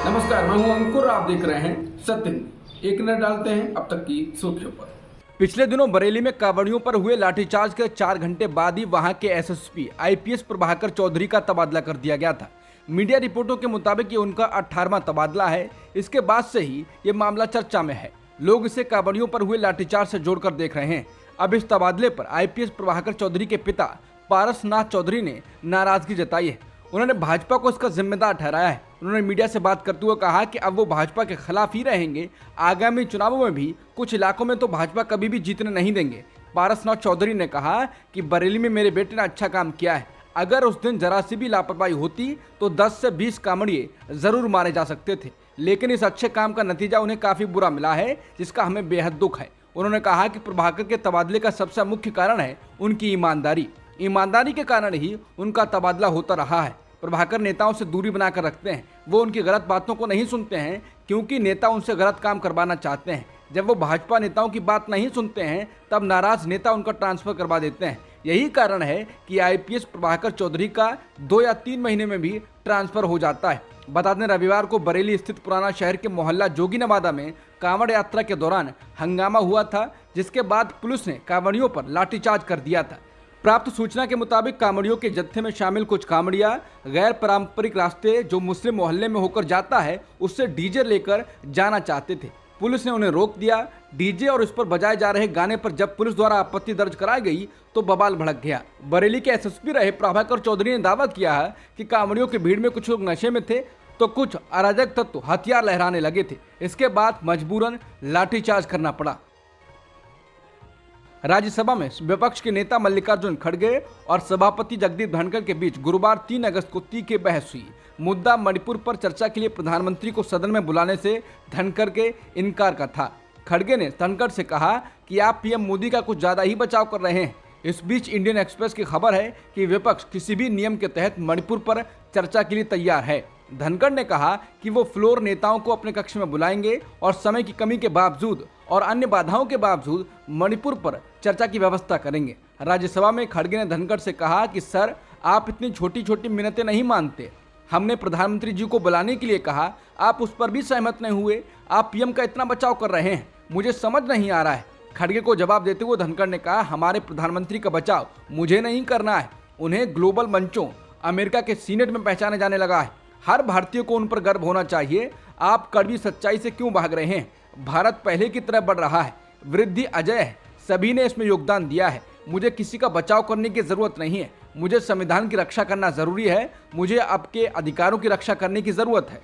नमस्कार, मैं हूं अंकुर। आप देख रहे हैं सत्य न्यूज़। एक नजर डालते हैं अब तक की सुर्खियों पर। पिछले दिनों बरेली में कांवड़ियों पर हुए लाठीचार्ज के 4 घंटे बाद ही वहां के एसएसपी आईपीएस प्रभाकर चौधरी का तबादला कर दिया गया था। मीडिया रिपोर्टों के मुताबिक ये उनका 18वां तबादला है। इसके बाद से ही ये मामला चर्चा में है। लोग इसे कांवड़ियों पर हुए लाठीचार्ज से जोड़कर देख रहे हैं। अब इस तबादले पर आईपीएस प्रभाकर चौधरी के पिता पारसनाथ चौधरी ने नाराजगी जताई है। उन्होंने भाजपा को इसका जिम्मेदार ठहराया है। उन्होंने मीडिया से बात करते हुए कहा कि अब वो भाजपा के खिलाफ ही रहेंगे। आगामी चुनावों में भी कुछ इलाकों में तो भाजपा कभी भी जीतने नहीं देंगे। पारसनाथ चौधरी ने कहा कि बरेली में मेरे बेटे ने अच्छा काम किया है। अगर उस दिन जरा सी भी लापरवाही होती तो 10 से 20 कांवड़िए जरूर मारे जा सकते थे, लेकिन इस अच्छे काम का नतीजा उन्हें काफी बुरा मिला है, जिसका हमें बेहद दुख है। उन्होंने कहा कि प्रभाकर के तबादले का सबसे मुख्य कारण है उनकी ईमानदारी के कारण ही उनका तबादला होता रहा है। प्रभाकर नेताओं से दूरी बनाकर रखते हैं। वो उनकी गलत बातों को नहीं सुनते हैं, क्योंकि नेता उनसे गलत काम करवाना चाहते हैं। जब वो भाजपा नेताओं की बात नहीं सुनते हैं तब नाराज नेता उनका ट्रांसफर करवा देते हैं। यही कारण है कि आईपीएस प्रभाकर चौधरी का 2 या 3 महीने में भी ट्रांसफर हो जाता है। बता दें, रविवार को बरेली स्थित पुराना शहर के मोहल्ला जोगी नवादा में कांवड़ यात्रा के दौरान हंगामा हुआ था, जिसके बाद पुलिस ने कांवड़ियों पर लाठीचार्ज कर दिया था। प्राप्त सूचना के मुताबिक कांवड़ियों के जत्थे में शामिल कुछ कांवड़िया गैर पारंपरिक रास्ते जो मुस्लिम मोहल्ले में होकर जाता है उससे डीजे लेकर जाना चाहते थे। पुलिस ने उन्हें रोक दिया। डीजे और उस पर बजाए जा रहे गाने पर जब पुलिस द्वारा आपत्ति दर्ज कराई गई तो बवाल भड़क गया। बरेली के एसएसपी रहे प्रभाकर चौधरी ने दावा किया है कि कांवड़ियों की भीड़ में कुछ लोग नशे में थे तो कुछ अराजक तत्व हथियार लहराने लगे थे। इसके बाद मजबूरन लाठीचार्ज करना पड़ा। राज्यसभा में विपक्ष के नेता मल्लिकार्जुन खड़गे और सभापति जगदीप धनखड़ के बीच गुरुवार 3 अगस्त को तीखी बहस हुई। मुद्दा मणिपुर पर चर्चा के लिए प्रधानमंत्री को सदन में बुलाने से धनखड़ के इनकार का था। खड़गे ने धनखड़ से कहा कि आप पीएम मोदी का कुछ ज्यादा ही बचाव कर रहे हैं। इस बीच इंडियन एक्सप्रेस की खबर है कि विपक्ष किसी भी नियम के तहत मणिपुर पर चर्चा के लिए तैयार है। धनखड़ ने कहा कि वो फ्लोर नेताओं को अपने कक्ष में बुलाएंगे और समय की कमी के बावजूद और अन्य बाधाओं के बावजूद मणिपुर पर चर्चा की व्यवस्था करेंगे। राज्यसभा में खड़गे ने धनखड़ से कहा कि सर, आप इतनी छोटी छोटी मिन्नतें नहीं मानते। हमने प्रधानमंत्री जी को बुलाने के लिए कहा, आप उस पर भी सहमत नहीं हुए। आप पीएम का इतना बचाव कर रहे हैं, मुझे समझ नहीं आ रहा है। खड़गे को जवाब देते हुए धनखड़ ने कहा, हमारे प्रधानमंत्री का बचाव मुझे नहीं करना है। उन्हें ग्लोबल मंचों, अमेरिका के सीनेट में पहचाने जाने लगा है। हर भारतीय को उन पर गर्व होना चाहिए। आप कड़वी सच्चाई से क्यों भाग रहे हैं? भारत पहले की तरह बढ़ रहा है, वृद्धि अजय है, सभी ने इसमें योगदान दिया है। मुझे किसी का बचाव करने की जरूरत नहीं है। मुझे संविधान की रक्षा करना जरूरी है। मुझे आपके अधिकारों की रक्षा करने की जरूरत है।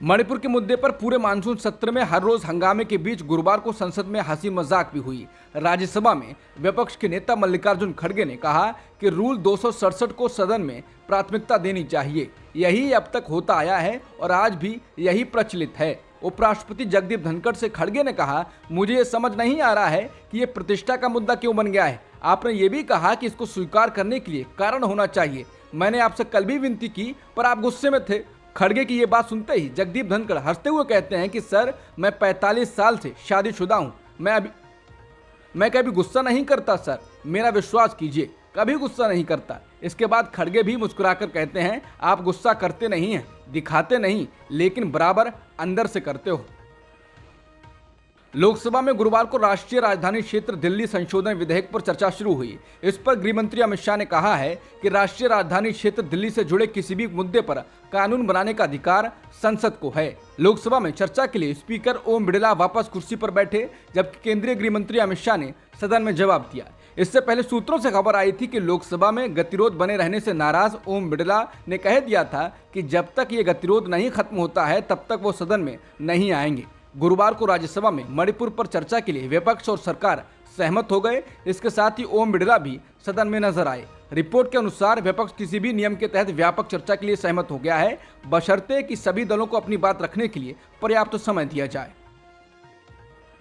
मणिपुर के मुद्दे पर पूरे मानसून सत्र में हर रोज हंगामे के बीच गुरुवार को संसद में हंसी मजाक भी हुई। राज्यसभा में विपक्ष के नेता मल्लिकार्जुन खड़गे ने कहा कि रूल 267 को सदन में प्राथमिकता देनी चाहिए। यही अब तक होता आया है और आज भी यही प्रचलित है। उपराष्ट्रपति जगदीप धनखड़ से खड़गे ने कहा, मुझे ये समझ नहीं आ रहा है कि ये प्रतिष्ठा का मुद्दा क्यों बन गया है। आपने ये भी कहा कि इसको स्वीकार करने के लिए कारण होना चाहिए। मैंने आपसे कल भी विनती की पर आप गुस्से में थे। खड़गे की ये बात सुनते ही जगदीप धनखड़ हंसते हुए कहते हैं कि सर, मैं 45 साल से शादीशुदा हूँ। मैं कभी गुस्सा नहीं करता सर, मेरा विश्वास कीजिए, कभी गुस्सा नहीं करता। इसके बाद खड़गे भी मुस्कुराकर कहते हैं, आप गुस्सा करते नहीं हैं, दिखाते नहीं, लेकिन बराबर अंदर से करते हो। लोकसभा में गुरुवार को राष्ट्रीय राजधानी क्षेत्र दिल्ली संशोधन विधेयक पर चर्चा शुरू हुई। इस पर गृह मंत्री अमित शाह ने कहा है कि राष्ट्रीय राजधानी क्षेत्र दिल्ली से जुड़े किसी भी मुद्दे पर कानून बनाने का अधिकार संसद को है। लोकसभा में चर्चा के लिए स्पीकर ओम बिड़ला वापस कुर्सी पर बैठे, जबकि केंद्रीय गृह मंत्री अमित शाह ने सदन में जवाब दिया। इससे पहले सूत्रों से खबर आई थी कि लोकसभा में गतिरोध बने रहने से नाराज ओम बिड़ला ने कह दिया था कि जब तक ये गतिरोध नहीं खत्म होता है तब तक वो सदन में नहीं आएंगे। गुरुवार को राज्यसभा में मणिपुर पर चर्चा के लिए विपक्ष और सरकार सहमत हो गए। इसके साथ ही ओम बिड़ला भी सदन में नजर आए। रिपोर्ट के अनुसार विपक्ष किसी भी नियम के तहत व्यापक चर्चा के लिए सहमत हो गया है, बशर्ते कि सभी दलों को अपनी बात रखने के लिए पर्याप्त समय दिया जाए।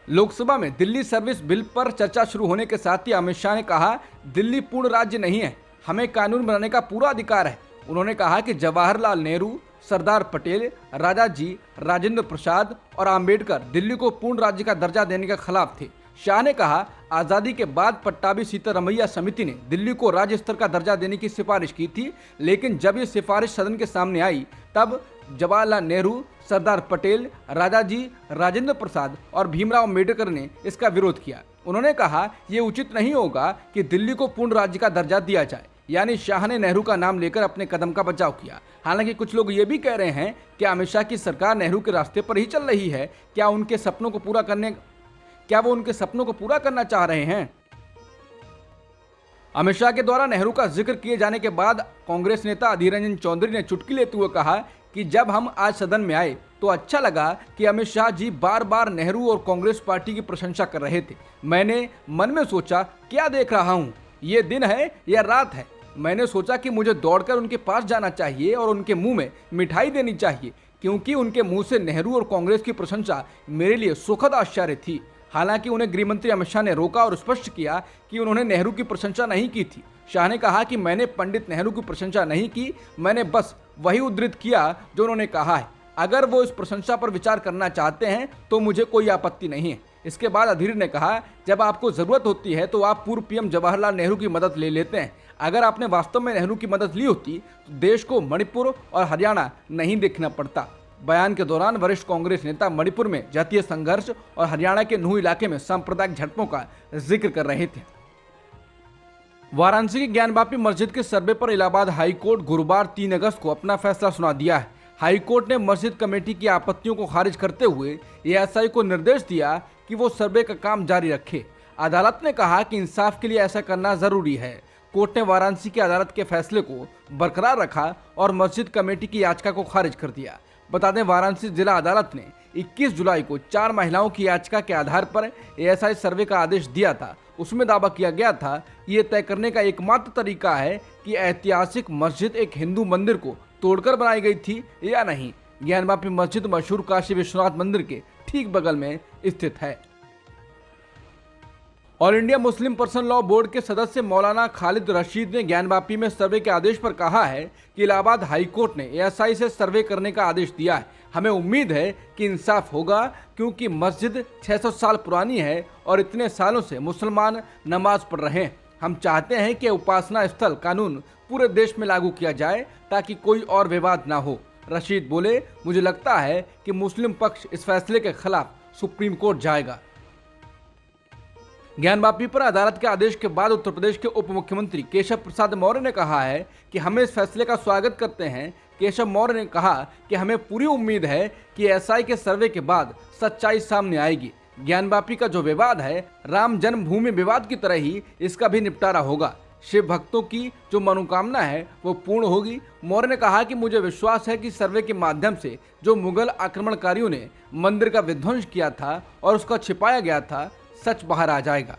लोकसभा में दिल्ली सर्विस बिल पर चर्चा शुरू होने के साथ ही अमित शाह ने कहा, दिल्ली पूर्ण राज्य नहीं है, हमें कानून बनाने का पूरा अधिकार है। उन्होंने कहा कि जवाहरलाल नेहरू, सरदार पटेल, राजा जी, राजेंद्र प्रसाद और अंबेडकर दिल्ली को पूर्ण राज्य का दर्जा देने के खिलाफ थे। शाह ने कहा, आज़ादी के बाद पट्टाभी सीतारमैया समिति ने दिल्ली को राज्य स्तर का दर्जा देने की सिफारिश की थी, लेकिन जब ये सिफारिश सदन के सामने आई तब जवाहरलाल नेहरू, सरदार पटेल, राजाजी, राजेंद्र प्रसाद और भीमराव अम्बेडकर ने इसका विरोध किया। उन्होंने कहा, ये उचित नहीं होगा कि दिल्ली को पूर्ण राज्य का दर्जा दिया जाए। यानी शाह ने नेहरू का नाम लेकर अपने कदम का बचाव किया। हालांकि कुछ लोग ये भी कह रहे हैं कि अमित शाह की सरकार नेहरू के रास्ते पर ही चल रही है। क्या वो उनके सपनों को पूरा करना चाह रहे हैं? अमित शाह के द्वारा नेहरू का जिक्र किए जाने के बाद कांग्रेस नेता अधीर रंजन चौधरी ने चुटकी लेते हुए कहा कि जब हम आज सदन में आए तो अच्छा लगा कि अमित शाह जी बार बार नेहरू और कांग्रेस पार्टी की प्रशंसा कर रहे थे। मैंने मन में सोचा, क्या देख रहा हूँ, ये दिन है या रात है? मैंने सोचा कि मुझे दौड़कर उनके पास जाना चाहिए और उनके मुंह में मिठाई देनी चाहिए, क्योंकि उनके मुंह से नेहरू और कांग्रेस की प्रशंसा मेरे लिए सुखद आश्चर्य थी। हालांकि उन्हें गृहमंत्री अमित शाह ने रोका और स्पष्ट किया कि उन्होंने नेहरू की प्रशंसा नहीं की थी। शाह ने कहा कि मैंने पंडित नेहरू की प्रशंसा नहीं की, मैंने बस वही उद्धृत किया जो उन्होंने कहा है। अगर वो इस प्रशंसा पर विचार करना चाहते हैं तो मुझे कोई आपत्ति नहीं है। इसके बाद अधीर ने कहा, जब आपको जरूरत होती है तो आप पूर्व पीएम जवाहरलाल नेहरू की मदद ले लेते हैं। अगर आपने वास्तव में नेहरू की मदद ली होती तो देश को मणिपुर और हरियाणा नहीं देखना पड़ता। बयान के दौरान वरिष्ठ कांग्रेस नेता मणिपुर में जातीय संघर्ष और हरियाणा के नूह इलाके में सांप्रदायिक झड़पों का जिक्र कर रहे थे। वाराणसी की ज्ञानवापी मस्जिद के सर्वे पर इलाहाबाद हाईकोर्ट गुरुवार 3 अगस्त को अपना फैसला सुना दिया है। हाईकोर्ट ने मस्जिद कमेटी की आपत्तियों को खारिज करते हुए एएसआई को निर्देश दिया कि वो सर्वे का काम जारी रखे। अदालत ने कहा कि इंसाफ के लिए ऐसा करना जरूरी है। कोर्ट ने वाराणसी की अदालत के फैसले को बरकरार रखा और मस्जिद कमेटी की याचिका को खारिज कर दिया। बता दें, वाराणसी जिला अदालत ने 21 जुलाई को 4 महिलाओं की याचिका के आधार पर एएसआई सर्वे का आदेश दिया था। उसमें दावा किया गया था कि ये तय करने का एकमात्र तरीका है कि ऐतिहासिक मस्जिद एक हिंदू मंदिर को तोड़कर बनाई गई थी या नहीं। ज्ञानवापी मस्जिद मशहूर काशी विश्वनाथ मंदिर के ठीक बगल में स्थित है। All India Muslim person law board के सदस्य मौलाना खालिद रशीद ने ज्ञानवापी में सर्वे के आदेश पर कहा है कि इलाहाबाद हाईकोर्ट ने एएसआई से सर्वे करने का आदेश दिया है। हमें उम्मीद है कि इंसाफ होगा, क्योंकि मस्जिद 600 साल पुरानी है और इतने सालों से मुसलमान नमाज पढ़ रहे हैं। हम चाहते हैं कि उपासना स्थल कानून पूरे देश में लागू किया जाए ताकि कोई और विवाद ना हो। रशीद बोले, मुझे लगता है कि मुस्लिम पक्ष इस फैसले के खिलाफ सुप्रीम कोर्ट जाएगा। ज्ञानवापी पर अदालत के आदेश के बाद उत्तर प्रदेश के उप मुख्यमंत्री केशव प्रसाद मौर्य ने कहा है कि हम इस फैसले का स्वागत करते हैं। केशव मौर्य ने कहा कि हमें पूरी उम्मीद है कि एएसआई के सर्वे के बाद सच्चाई सामने आएगी। ज्ञानवापी का जो विवाद है, राम जन्मभूमि विवाद की तरह ही इसका भी निपटारा होगा। शिव भक्तों की जो मनोकामना है वो पूर्ण होगी। मौर्य ने कहा कि मुझे विश्वास है कि सर्वे के माध्यम से जो मुगल आक्रमणकारियों ने मंदिर का विध्वंस किया था और उसका छिपाया गया था, सच बाहर आ जाएगा।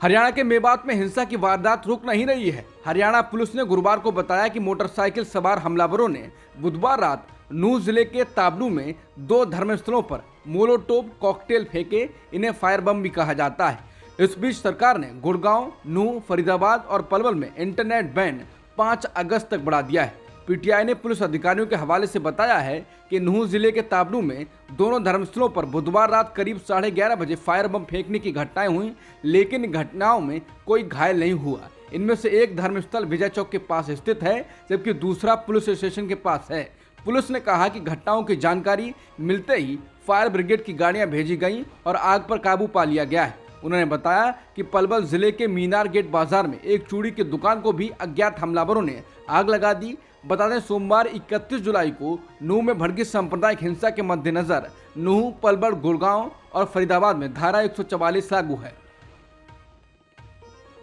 हरियाणा के मेवात में हिंसा की वारदात रुक नहीं रही है। हरियाणा पुलिस ने गुरुवार को बताया कि मोटरसाइकिल सवार हमलावरों ने बुधवार रात नूह जिले के ताबलू में 2 धर्मस्थलों पर मोलोटोव कॉकटेल फेंके। इन्हें फायर बम भी कहा जाता है। इस बीच सरकार ने गुड़गांव, नूह, फरीदाबाद और पलवल में इंटरनेट बैन 5 अगस्त तक बढ़ा दिया है। पीटीआई ने पुलिस अधिकारियों के हवाले से बताया है कि नूह जिले के ताबलू में दोनों धर्मस्थलों पर बुधवार रात करीब 11:30 बजे फायर बम फेंकने की घटनाएं हुई, लेकिन घटनाओं में कोई घायल नहीं हुआ। इनमें से एक धर्मस्थल विजय चौक के पास स्थित है, जबकि दूसरा पुलिस स्टेशन के पास है। पुलिस ने कहा कि घटनाओं की जानकारी मिलते ही फायर ब्रिगेड की गाड़ियां भेजी गईं और आग पर काबू पा लिया गया है। उन्होंने बताया कि पलवल जिले के मीनार गेट बाजार में एक चूड़ी की दुकान को भी अज्ञात हमलावरों ने आग लगा दी। बता दें, सोमवार 31 जुलाई को नूह में भड़की सांप्रदायिक हिंसा के मद्देनजर नूह, पलवल, गुड़गांव और फरीदाबाद में धारा 144 लागू है।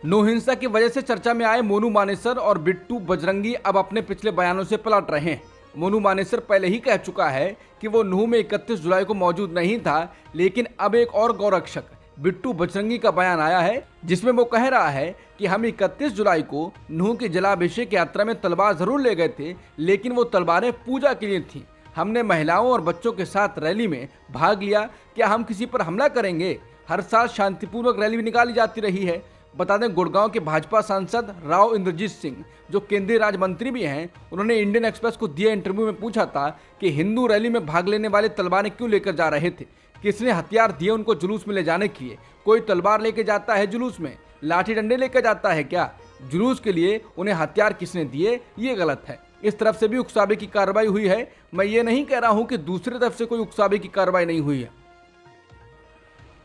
नूह हिंसा की वजह से चर्चा में आए मोनू मानेसर और बिट्टू बजरंगी अब अपने पिछले बयानों से पलट रहे हैं। मोनू मानेसर पहले ही कह चुका है कि वो नूह में 31 जुलाई को मौजूद नहीं था, लेकिन अब एक और गौरक्षक बिट्टू बजरंगी का बयान आया है, जिसमें वो कह रहा है कि हम 31 जुलाई को नूह की जलाभिषेक यात्रा में तलवार जरूर ले गए थे, लेकिन वो तलवारें पूजा के लिए थीं। हमने महिलाओं और बच्चों के साथ रैली में भाग लिया। क्या हम किसी पर हमला करेंगे? हर साल शांतिपूर्वक रैली भी निकाली जाती रही है। बता दें, गुड़गांव के भाजपा सांसद राव इंद्रजीत सिंह, जो केंद्रीय राज्य मंत्री भी हैं, उन्होंने इंडियन एक्सप्रेस को दिए इंटरव्यू में पूछा था कि हिंदू रैली में भाग लेने वाले तलवारें क्यों लेकर जा रहे थे, किसने हथियार दिए उनको जुलूस में ले जाने के लिए? कोई तलवार लेके जाता है जुलूस में? लाठी डंडे लेके जाता है क्या? जुलूस के लिए उन्हें हथियार किसने दिए? ये गलत है। इस तरफ से भी उकसावे की कार्रवाई हुई है। मैं ये नहीं कह रहा हूं कि दूसरी तरफ से कोई उकसावे की कार्रवाई नहीं हुई है।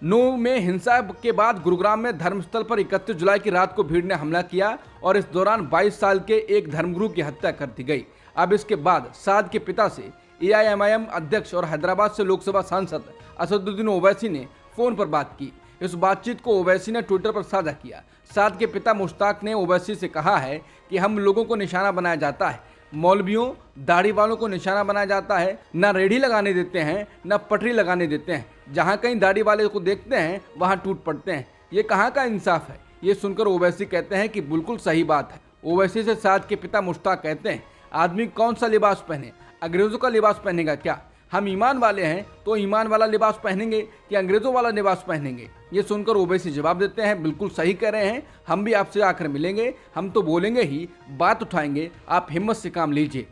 नूंह में हिंसा के बाद गुरुग्राम में धर्मस्थल पर 31 जुलाई की रात को भीड़ ने हमला किया और इस दौरान 22 साल के एक धर्मगुरु की हत्या कर दी गई। अब इसके बाद साद के पिता से AIMIM अध्यक्ष और हैदराबाद से लोकसभा सांसद असदुद्दीन ओवैसी ने फोन पर बात की। इस बातचीत को ओवैसी ने ट्विटर पर साझा किया। साद के पिता मुश्ताक ने ओवैसी से कहा है कि हम लोगों को निशाना बनाया जाता है, मौलवियों, दाढ़ी वालों को निशाना बनाया जाता है, ना रेडी लगाने देते हैं, ना पटरी लगाने देते हैं। जहां कहीं दाढ़ी वाले को देखते हैं वहां टूट पड़ते हैं। ये कहां का इंसाफ है? ये सुनकर ओवैसी कहते हैं कि बिल्कुल सही बात है। ओवैसी से साद के पिता मुश्ताक कहते हैं, आदमी कौन सा लिबास पहने? अंग्रेजों का लिबास पहनेगा क्या? हम ईमान वाले हैं तो ईमान वाला लिबास पहनेंगे कि अंग्रेजों वाला लिबास पहनेंगे? ये सुनकर ओवैसी जवाब देते हैं, बिल्कुल सही कह रहे हैं, हम भी आपसे आकर मिलेंगे, हम तो बोलेंगे ही, बात उठाएंगे, आप हिम्मत से काम लीजिए।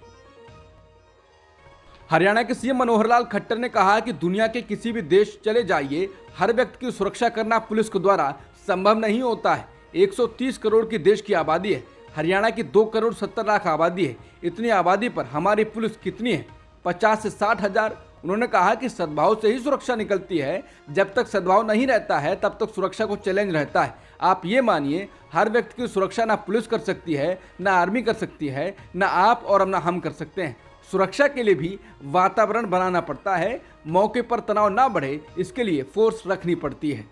हरियाणा के सीएम मनोहर लाल खट्टर ने कहा कि दुनिया के किसी भी देश चले जाइए, हर व्यक्ति की सुरक्षा करना पुलिस के द्वारा संभव नहीं होता है। 130 करोड़ की देश की आबादी है, हरियाणा की 2 करोड़ 70 लाख आबादी है। इतनी आबादी पर हमारी पुलिस कितनी है? 50 से 60 हजार। उन्होंने कहा कि सद्भाव से ही सुरक्षा निकलती है। जब तक सद्भाव नहीं रहता है तब तक सुरक्षा को चैलेंज रहता है। आप ये मानिए, हर व्यक्ति की सुरक्षा ना पुलिस कर सकती है, ना आर्मी कर सकती है, ना आप और ना हम कर सकते हैं। सुरक्षा के लिए भी वातावरण बनाना पड़ता है। मौके पर तनाव ना बढ़े, इसके लिए फोर्स रखनी पड़ती है।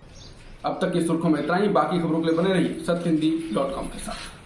अब तक की सुर्खियों में इतना ही। बाकी खबरों के लिए बने रहिए सत्यहिंदी.com के साथ।